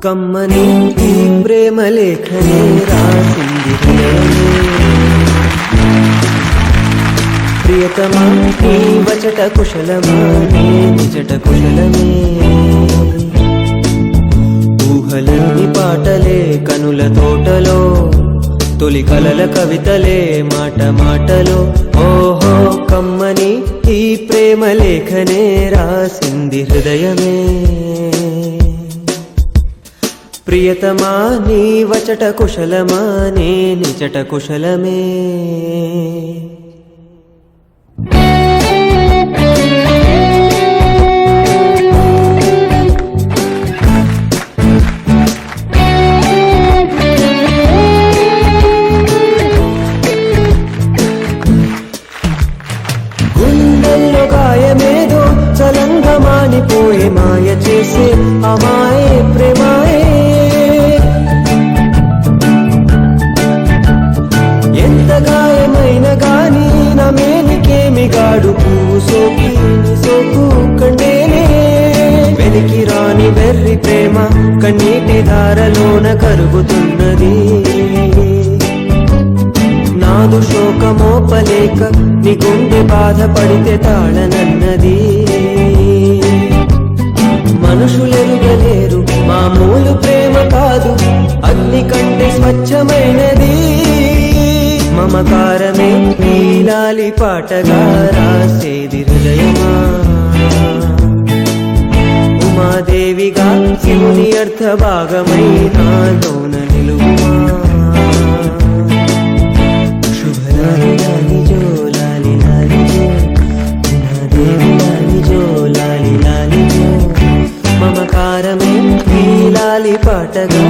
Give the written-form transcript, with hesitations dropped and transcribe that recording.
కమ్మని ఈ ప్రేమ లేఖనే రాసింది ప్రియతమా నీ వచట కుశలమా నీ నిజట కుశలమే ఊహలన్నీ పాటలే కనుల తోటలో తొలి కలల కవితలే మాట మాటలో ఓహో కమ్మని ఈ ప్రేమ లేఖనే రాసింది హృదయమే ప్రియతమా నీ వచట కుశలమా నీ నిజట కుశలమే గుండెల్లో గాయమేదో చలంగా మానిపోయే మాయ చేసే అమాయే ప్రేమాయే ఎంత గాయమైన గాని నా మేనికేమి గాడు పువ్వు సోకి సోకు కండేనే వెలికి రాని వెర్రి ప్రేమ కన్నీటి ధారలోన కరుగుతున్నది నాదు శోకమోపలేక నీ గుండె బాధపడితే తాళనన్నది మనుషులెరుగలేరు మామూలు ప్రేమ కాదు అగ్ని కంటే స్వచ్ఛమైనది మమకారమే నీలాలి పాటగా రాసేది హృదయమా ఉమాదేవిగా శివుని అర్థ భాగమై నాలోన నిలువుమా శుభలాలి లాలి జో లాలి లాలి జో ఉమాదేవి లాలి జో లాలి లాలి జో మమకారమే నీలాలి పాటగా